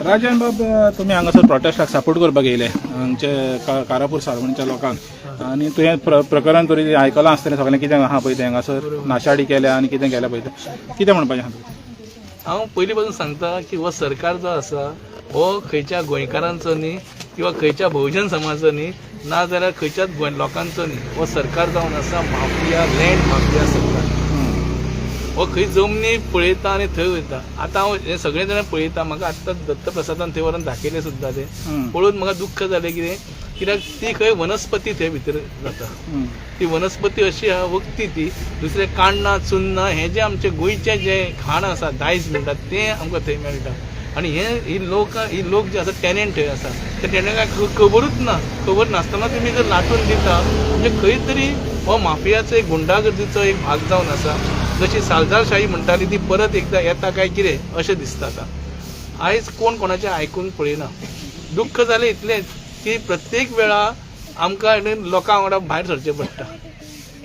राजन बाब, तुम्ही हांगासर प्रोटेस्टाक सपोर्ट करपाक येयले हांगचे कारापूर साळवणीच्या लोकांक आनी तुवें प्रकरण तरी आयकलां आसतलें सगळें कितें आहा पळय तें हांगासर नाशाडी केल्या आनी कितें केल्या पळय तें कितें म्हणपाचें आहा? हांव पयलीं पासून सांगता की हो सरकार जो आसा हो खंयच्या गोंयकारांचो न्ही किंवा खंयच्या बहुजन समाजाचो न्ही ना जाल्यार खंयच्याच गोंय लोकांचो न्ही. हो सरकार जावन आसा माफिया, लँड माफिया सरकार. हो खंय जमनी पळयता आनी थंय वयता. आतां हांव हे सगळे जाण पळयता. म्हाका आत्तां दत्तप्रसादान थंय व्हरून दाखयलें सुद्दां ते पळोवन म्हाका दुख्ख जालें कित्याक ती खंय वनस्पती थंय भितर जाता. ती वनस्पती अशी आहा वखदी ती. दुसरें काण्णां चुन्नां हें जें आमचें गोंयचें जें खाण आसा दायज म्हणटात तें आमकां थंय मेळटा. आनी ही लोक जे आसा टॅनंट थंय आसा त्या टॅनंटाक खबरूच ना. खबर नासतना तुमी जर लाटून दिता म्हणजे खंय तरी हो माफियाचो एक गुंडागर्दीचो एक भाग जावन आसा. जशी सालदारशाही म्हणटाली ती परत एकदां येता काय कितें अशें दिसता आतां. आयज कोण कोणाचें आयकून पळयना. दुख्ख जालें इतलेंच की प्रत्येक वेळा आमकां लोकां वांगडा भायर सरचें पडटा.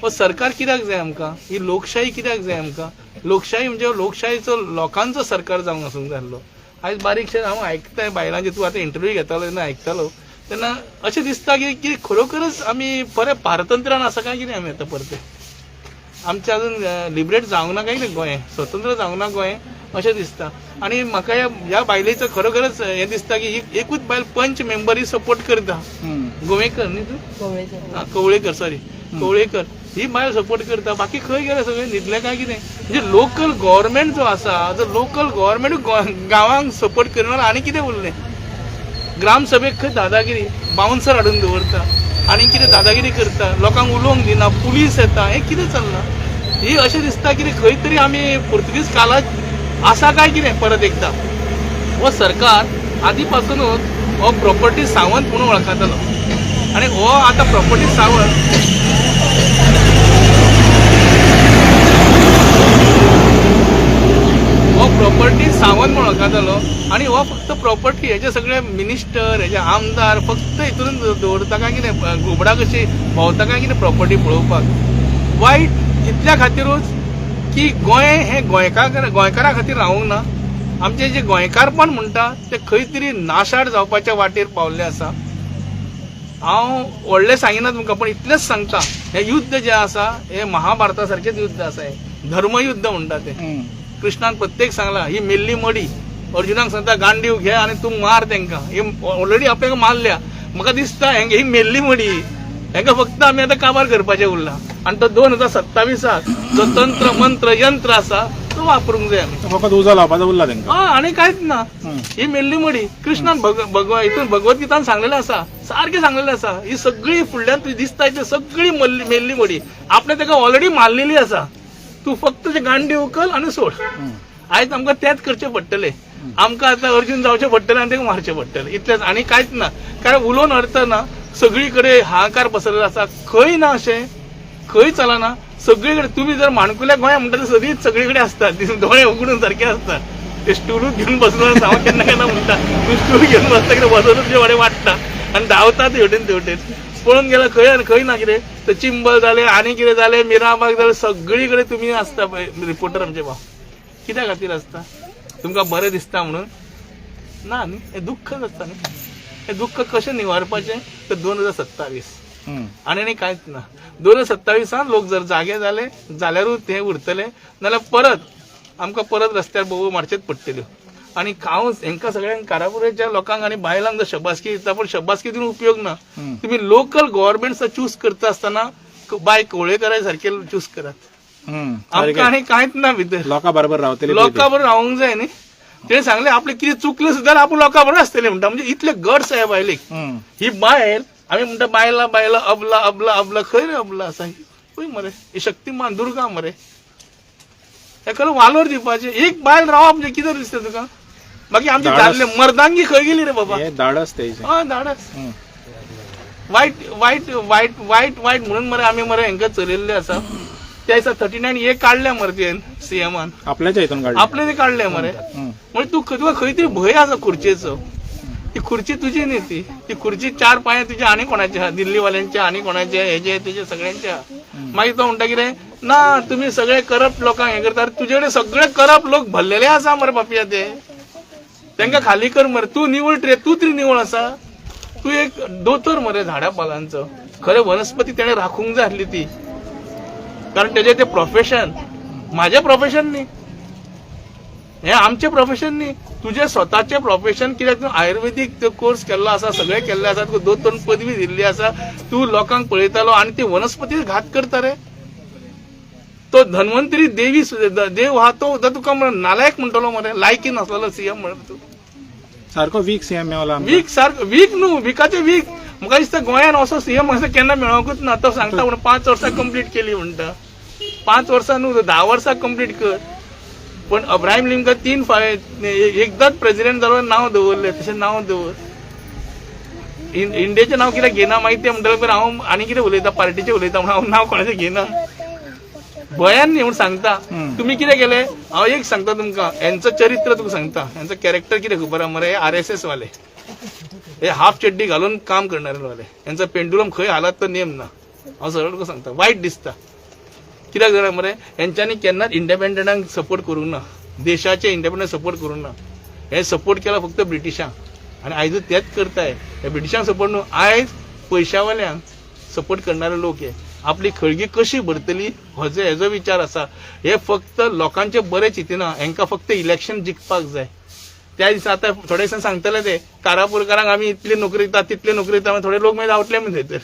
हो सरकार कित्याक जाय आमकां? ही लोकशाही कित्याक जाय आमकां? लोकशाही म्हणजे लोकशाहीचो लोकांचो सरकार जावंक आसूंक जाय आसलो. आयज बारीकशें हांव आयकताय बायलांचे, तूं आतां इंटरव्यू घेतालो तेन्ना आयकतालो तेन्ना अशें दिसता की खरोखरच आमी बरे पारतंत्र्यान आसा काय कितें आमी आतां परते. आमचें अजून लिबरेट जावंक ना काय कितें गोंय, स्वतंत्र जावंक ना गोंय अशें दिसता. आनी म्हाका ह्या बायलेचो खरोखरच हें दिसता की ही एकूच बायल पंच मेंबर ही सपोर्ट करता. गोवेकर न्ही तूं? कवळेकर, सॉरी कवळेकर. ही बायल सपोर्ट करता. बाकी खंय गेले सगळे न्हिदले काय कितें? म्हणजे लोकल गव्हर्नमेंट जो आसा, जर लोकल गव्हर्नमेंट गांवांक सपोर्ट करना आनी कितें उरलें? ग्रामसभेक खंय दादागिरी, बाउन्सर हाडून दवरता आनी कितें दादागिरी करता, लोकांक उलोवंक दिना, पुलीस येता, हें कितें चल्लां? ही अशें दिसता की खंय तरी आमी पुर्तुगीज काळात आसा काय कितें परत एकदां. हो सरकार आदी पासूनच हो प्रॉपर्टी सावंत म्हणून वळखतालो आनी हो आतां प्रॉपर्टी सावंत प्रॉपर्टी सावंत म्हणून वळखतालो आनी हो फक्त प्रॉपर्टी हेजे सगळे मिनिस्टर हेजे आमदार फक्त हितून दवरता काय कितें, घुबडा कशी भोंवता काय कितें प्रॉपर्टी पळोवपाक. वायट इतल्या खातीरूच की गोंय हें गोंयकारा खातीर रावूंक ना. आमचें जें गोंयकारपण म्हणटा तें खंय तरी नाशाड जावपाच्या वाटेर पावल्लें आसा. हांव व्हडलें सांगिना तुमकां, पण इतलेंच सांगता, हें युद्ध जें आसा हें महाभारता सारकेंच युद्ध आसा. हें धर्मयुद्ध म्हणटा तें. कृष्णान प्रत्येक सांगला ही मेल्ली मडी. अर्जुनाक सांगता गांडीव घे आनी तूं मार तेंकां. ही ऑलरेडी आपल्याक मारल्या. म्हाका दिसता ही मेल्ली मडी, हेंका फक्त आमी आतां काबार करपाचें उरलां. आनी तो 2027 जो तंत्र मंत्र यंत्र आसा तो वापरूंक जाय आमी. फकत उजो लावपाचो उरला तेंकां. आनी कांयच ना. ही मेल्ली मडी. कृष्णान हितून भगवद्गीतान सांगलेलें आसा, सारकें सांगलेलें आसा. ही सगळी फुडल्यान तुजी दिसता ती सगळी मेल्ली मडी. आपणें ताका ऑलरेडी मारलेली आसा. तूं फक्त ते गांडी उखल आनी सोड. आयज आमकां तेंच करचें पडटलें. आमकां आतां अर्जून जावचें पडटलें आनी ताका मारचें पडटलें. इतलेंच आनी कांयच ना. कारण उलोवन अर्थ ना. सगळी कडेन हाहाकार पसरलेलो आसा. खंय ना अशें, खंय चलना. सगळी कडेन तुमी जर माणकुल्या गोंया म्हणटा ते सदींच सगळी कडेन आसता. दोळे उगडून सारके आसता. ते स्टूलूच घेवन बसलो हांव केन्ना केन्ना म्हणटा तूं स्टूल घेवन बसता कितें बसोनूच तुजे वाडे वाडटा आनी धांवता हेवटेन तेवटेन. पळोवन गेल्यार खंय ना कितें. ते चिंबल जालें आनी कितें जालें, मिराबाग जालें, सगळी कडेन तुमी आसता पळय रिपोर्टर आमचे भाव. कित्या खातीर आसता? तुमकां बरें दिसता म्हणून? ना न्ही. हें दुख्ख जाता न्ही. हें दुख्ख कशें निवारपाचें? तर 2027 आनी कांयच ना. 2027 लोक जर जागे जाले जाल्यारूच हें उरतलें. नाल्यार परत आमकां परत रस्त्यार बोबो मारचेच पडटल्यो. आनी हांव हेंकां सगळ्यांक कारापुरेच्या लोकांक आनी बायलांक जर शबासकी दिता, पण शबासकी दिवन उपयोग ना. तुमी लोकल गव्हर्नमेंट चूज करता आसतना बाय कवळेकरा सारके चूज करात. आमकां आनी कांयच ना भितर. लोकां बरोबर रावतले, लोकां बरोबर रावूंक जाय न्ही. तेणें सांगलें आपलें कितें चुकलें सुद्दां आपूण लोकां बरोबर आसतलें म्हणटा. म्हणजे इतले गट्स ह्या बायलेक. ही बायल आमी म्हणटा बायला बायला अबला अबला अबला. खंय रे अबला आसा? पळय मरे ही शक्तिमान दुर्गा मरे. हेका वालोर दिवपाचें. एक बायल रावप म्हणजे कितें दिसता तुका? बाकी आमचे दादले मर्दांगी खंय गेली रे बाबा? धाडस तेजें. धाडस. वायट वायट वायट वायट वायट म्हणून मरे आमी मरे हेंकां चलयल्ले आसा. त्या दिसा 39A काडल्या मरे तेन सीएमान. आपल्याच्या हितून काडले. आपले ते काडले मरे. म्हणजे तुका खंय तरी भंय आसा खुर्चेचो. ती खुर्ची तुजी न्ही. ती खुर्ची 4 पांय तुजे आनी कोणाचे आहा, दिल्लीवाल्यांचे आनी कोणाचे हेजे तेजे सगळ्यांचे आहा. मागीर तो म्हणटा कितें ना तुमी सगळे करप्ट लोकांक हें करता. तुजे कडेन सगळे करप्ट लोक भरलेले आसा मरे बापया ते. तांकां खाली कर मरे. तू निवळ तू तरी निवळ आसा. तू एक दोतोर मरे झाडा पालांचो. खरे वनस्पती तेणे राखूंक जाय आसली ती, कारण तेजे ते प्रोफेशन. माझे प्रोफेशन न्ही, हे आमचे प्रोफेशन न्ही. तुझे स्वतःचे प्रोफेशन. कित्याक तूं आयुर्वेदीक कोर्स केल्लो आसा, सगळे केल्ले आसा, तुका दोन पदवी दिल्ली आसा. तूं लोकांक पळयतालो आनी ती वनस्पती घात करता रे. तो धन्वंतरी देव हा तो तुका नालायक म्हणटलो मरे. लायकी नासलेलो सीएम म्हणून. तूं सारको वीक सीएम मेवला. वीक सारको वीक न्हू, विकाचे वीक. म्हाका दिसता गोंयान असो सीएम असो केन्ना मेळोंकूच ना. तो सांगता म्हणून 5 वर्सां कंप्लीट केली म्हणटा. 5 वर्सां न्हू, 10 वर्सां कंप्लीट कर. पण अब्राहिम लिंकन 3 एकदाच प्रेसिडेंट जालो नांव दवरलें. तशें नांव दवर. इंडियाचें नांव कित्याक घेना मागीर ते म्हणटले हांव आनी कितें उलयता, पार्टीचें उलयता म्हणून हांव नांव कोणाचें घेना. भयान न्ही म्हूण सांगता. तुमी कितें केलें हांव एक सांगता तुमकां. यांचं चरित्र तुका सांगता. यांचं कॅरेक्टर कितें खबर आहा मरे. RSS वाले, हे हाफ चड्डी घालून काम करणारे वाले. यांचा पेंडुलम खंय हालात तो नेम ना. हांव सरळ तुका सांगता. वायट दिसता. कित्याक जाणा मरे, यांच्यांनी केन्नाच इंडिपेंडंटांक सपोर्ट करूंक ना. देशाचे इंडिपेंडंट सपोर्ट करूंक ना. हे सपोर्ट केला फक्त ब्रिटिशांक. आनी आयजूच तेच करताय. हे ब्रिटिशांक सपोर्ट न्हू, आयज पयशावाल्यांक सपोर्ट करणारे लोक हे. आपली खळगी कशी भरतली हेजो विचार आसा. हे फक्त लोकांचे बरे चिंतना. हांकां फक्त इलेक्शन जिखपाक जाय. त्या दिसा आतां थोड्या दिसान सांगतले ते कारापुरकारांक आमी इतली नोकरी दिता, तितली नोकरी दिता. थोडे लोक मागीर धांवतले म्हण थंय.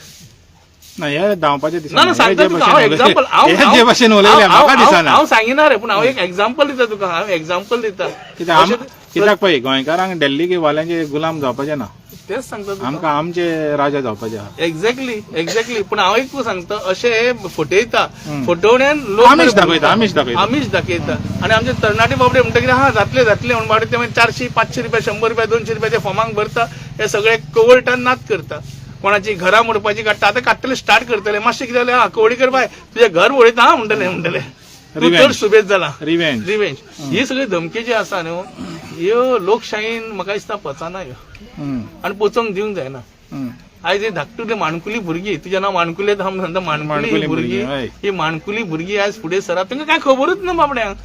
ना हे धांवपाचे ना ना सांगता तुका हांव एक्झाम्पल. हांव सांगिना रे, पूण हांव एक एक्झाम्पल दिता तुका. हांव एक्झाम्पल दिता. कित्याक पळय गोंयकारांक दिल्ली वाल्यांचे गुलाम जावपाचे ना. तेच सांगता तुका. आमकां आमचे राजा जावपाचे आहा. एक्झॅक्टली. पूण हांव एक तुका सांगता, अशे फटयता. फटवण्यान लोक आमीश दाखयता. आनी आमचे तरणाटे बाबडे म्हणटा कितें हा जातले म्हणून बाबडे ते 400-500 रुपया 100 रुपया 200 रुपयाचे फॉर्मांक भरता. हे सगळे कवळटान नाच करता. कोणाची घरां मोडपाची काडटा. आतां काडटले स्टार्ट करतले. मातशें कितें जालें, कवडीकर बाय तुजें घर मोडयता हा म्हणटले. तूं चड सुबेज जाला. रिवेंज. ही सगळी धमकी जी आसा न्हू, ह्यो लोकशायेन म्हाका दिसता पचना ह्यो. आनी पचोवंक दिवंक जायना. आयज ही धाकटुली माणकुली भुरगीं, तुजें नांव माणकुले म्हणटा, माणकुली भुरगीं, ही माणकुली भुरगीं आयज फुडें सरप. तांकां कांय खबरूच ना बाबड्यांक.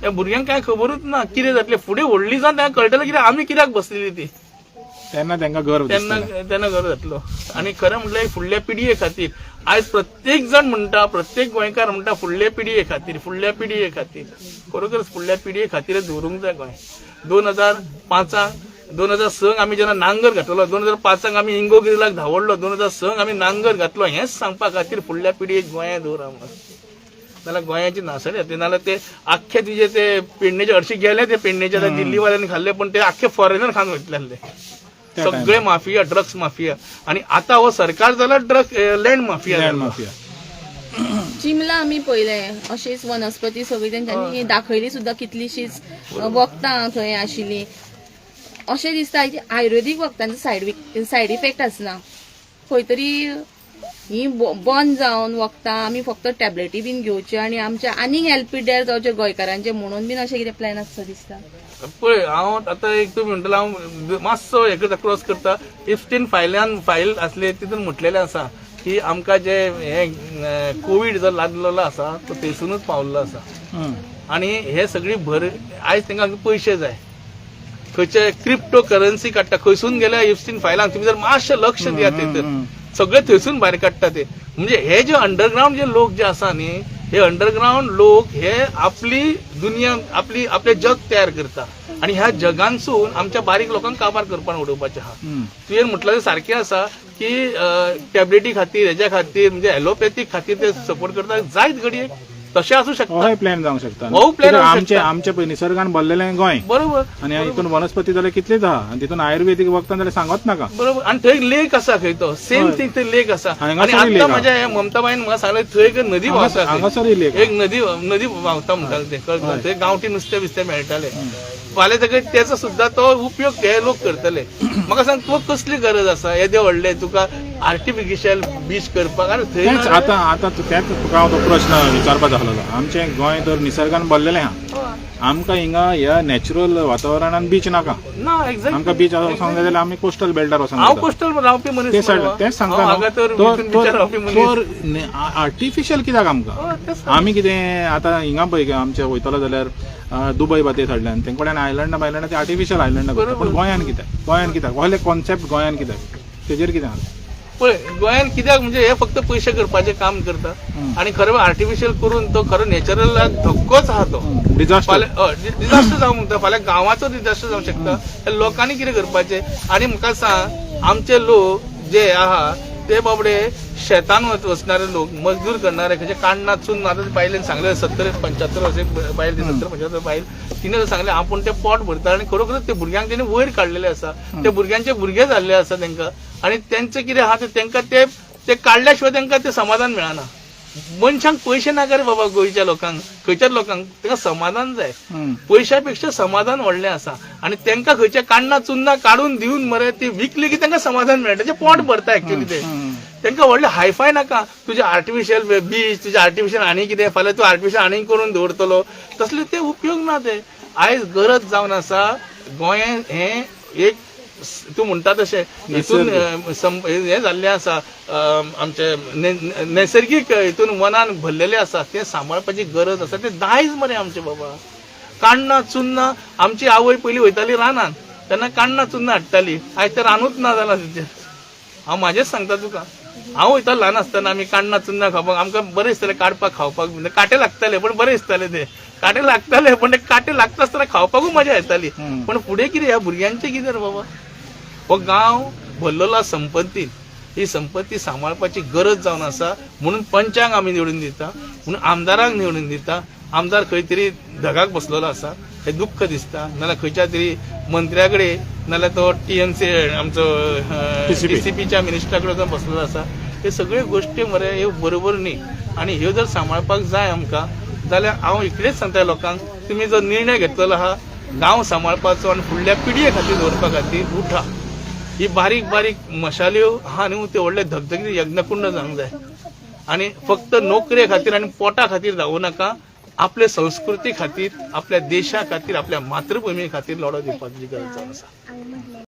त्या भुरग्यांक कांय खबरूच ना कितें जातलें. फुडें व्हडली जावन तांकां कळटलें कितें आमी कित्याक बसलेली ती. तेन्ना तांकां गर्व जातलो. आनी खरें म्हटल्यार फुडल्या पिडये खातीर आयज प्रत्येक जण म्हणटा, प्रत्येक गोंयकार म्हणटा फुडल्या पिडये खातीर खरोखर फुडल्या पिडये खातीर दवरूंक जाय गोंय. 2006 आमी जेन्ना नांगर घातलो, 2005 आमी इंगोगिरीलाक धांवडलो, 2006 आमी नांगर घातलो. हेंच सांगपा खातीर फुडल्या पिडयेक गोंया दवरा म्हणून. नाल्यार गोंयाची नासली जातली. नाल्यार ते आख्खे तुजे ते पेडणेचे हरशी गेले, ते पेडणेचे दिल्ली वाल्यांनी खाल्ले, पण ते आख्खे फॉरेनर खावन वयतले. सगळे माफिया, ड्रग्स माफिया. आणि आता हो सरकार जाला लँड माफिया. चिमला आमी पळयले अशीच वनस्पती सगळी तेंच्यांनी दाखयली सुद्दां. कितलीशीच वखदां थंय आशिल्ली. अशें दिसता आयुर्वेदीक वखदांचो सायड इफेक्ट आसना. खंय तरी ही बंद जावन वखदां आमी फक्त टॅबलेटी बीन घेवच्यो आनी आमच्या आनीक हेल्प पिड्यार जावचे गोंयकारांचे म्हणून बीन अशें कितें प्लॅन आसता दिसता. पळय हांव आतां एक तुमी म्हणटलो हांव मातसो हे करता, क्रॉस करता. इफ्टीन फायल आसले तितून म्हटलेलें आसा की आमकां जे हे कोवीड जो लागलेलो आसा तो थंयसूनच पावल्लो आसा. आनी हे सगळी आयज तांकां पयशे जाय. खंयचे क्रिप्टो करन्सी काडटा, खंयसून गेल्या इफ्टीन फायलांक तुमी जर मातशें लक्ष दियात तर सगळे थंयसून भायर काडटा ते. म्हणजे हे जे अंडरग्राउंड जे लोक जे आसा न्ही, हे अंडरग्राउंड लोक हे आपली दुनिया आपले जग तयार करता. आणि ह्या जगांसून आमच्या बारीक लोकांक काबार करपाक उडोवपाचें आहा. तुवें म्हटलें तें सारकें आसा की टॅबलेटी खातीर, हेज्या खातीर म्हणजे ॲलोपॅथीक खातीर ते सपोर्ट करता. जायत घडये तशें आसूं शकता. प्लॅन जावंक शकता. हो प्लॅन आमचे पळय निसर्गान भरलेलें गोंय. बरोबर. आनी हितून वनस्पती जाल्यार कितलेच आहा. आनी तितून आयुर्वेदीक वखदां जाल्यार सांगत नाका. बरोबर. आनी थंय लेक आसा, खंय तो सेम थिंग थंय लेक आसा. आनी आतां म्हाज्या हे ममताबाईन म्हाका सांगलें थंय एक नदी व्हांवता. एक नदी व्हांवता म्हणटाले ते. थंय गांवठी नुस्तें बिस्तें मेळटालें. फाल्यां सगळे तेचो सुद्दां तो उपयोग हे लोक करतले. म्हाका सांग तुका कसली गरज आसा येदे व्हडले तुका आर्टिफिशियल बीच करपाक. आनी थंय आतां त्याच तुका हांव तो प्रश्न विचारपाक आसलो. आमचें गोंय तर निसर्गान भरलेलें आहा. आमकां हिंगा ह्या नॅचरल वातावरणान बीच नाका. आमकां बीच वचोंक जाय जाल्यार आमी कोस्टल बेल्टार वचोंक. हांव कोस्टल रावपी मनीस. तेच सांगता. आर्टिफिशियल कित्याक आमकां. आमी कितें आतां हिंगा पळय आमचे वयतलो जाल्यार दुबय बा ते थडल्यान तेंच्या कडेन आयलंडा ते आर्टिफिशियल आयलंडा करता पण गोंयान कित्याक व्हडले कॉन्सेप्ट गोंयान कित्याक तेजेर कितें आसा पळय गोंयान कित्याक म्हणजे हे फक्त पयशे करपाचें काम करता आणि खरें आर्टिफिशियल करून तो खरो नॅचरलाक धक्कोच आहा तो डिझास्टर डिझास्टर जावंक म्हणटा फाल्यां गांवाचो डिझास्टर जावंक शकता त्या लोकांनी कितें करपाचें आणि म्हाका सांग आमचे लोक जे आहा ते बाबडे शेतान वचणारे लोक मजदूर करणारे खंयचे काण्णां चून आतां बायलेन सांगले 70-75 वर्सांची बायल 70-75 बायल तिने सांगले आपूण ते पोट भरता आणि खरोखरच ते भुरग्यांक तेणे वयर काडलेले आसा ते भुरग्यांचे भुरगे जाल्ले आसा तांकां आणि तेंचे कितें आहा तेंकां ते काडल्या शिवाय तांकां ते समाधान मेळना मनशांक पयशे नाका रे बाबा गोंयच्या लोकांक खंयच्याच लोकांक तांकां समाधान जाय पयशा पेक्षा समाधान व्हडलें आसा आणि तांकां खंयचे काण्णां चुन्नां काडून दिवन मरे ती विकली की तांकां समाधान मेळटा तें पोट भरता एक्चुअली ते तांकां व्हडले हायफाय नाका तुजे आर्टिफिशियल बीच तुजे आर्टिफिशियल आनी कितें फाल्यां तूं आर्टिफिशियल आनी करून दवरतलो तसले ते उपयोग ना ते आयज गरज जावन आसा गोंयांत हें एक तू म्हणटा तशें हितून हें जाल्लें आसा आमचे नैसर्गीक हितून वनान भरलेलें आसा तें सांबाळपाची गरज आसा तें दायज मरे आमचें बाबा काण्णां चुन्नां आमची आवय पयलीं वयताली रानांत तेन्ना काण्णां चुन्नां हाडटाली आयज तें रानूच ना जालां तिचेर हांव म्हाजेच सांगता तुका हांव वयता ल्हान आसतना आमी काण्णां चुन्नां खावपाक आमकां बरें दिसतालें काडपाक खावपाक म्हणजे काटे लागताले पण बरें दिसताले ते काटे लागताले पण ते काटे लागता आसतना खावपाकूय मजा येताली पण फुडें कितें ह्या भुरग्यांचें कितें रे बाबा हो गांव भरलेलो संपत्ती ही संपत्ती सांबाळपाची गरज जावन आसा म्हणून पंचांक आमी निवडून दिता म्हणून आमदारांक निवडून दिता आमदार खंय तरी धगाक बसलेलो आसा हे दुख्ख दिसता नाल्यार खंयच्या तरी मंत्र्या कडेन नाल्यार तो TMC आमचो TCPच्या मिनिस्टरा कडेन बसलेलो आसा हे सगळ्यो गोश्टी मरे ह्यो बरोबर न्ही आणि ह्यो जर सांबाळपाक जाय आमकां जाल्यार हांव इकडेच सांगता लोकांक तुमी जो निर्णय घेतलेलो आहा गांव सांबाळपाचो आनी फुडल्या पिडये खातीर दवरपा खातीर उठा ही बारीक बारीक मशाल्यो आहा न्हू ते व्हडले धगधगीत यज्ञकुंड जावंक जाय आणि फक्त नोकरे खातीर आणि पोटा खातीर जावूं नाका आपल्या संस्कृती खातीर आपल्या देशा खातीर आपल्या मातृभूमी खातीर लढो दिवपाची गरज आसा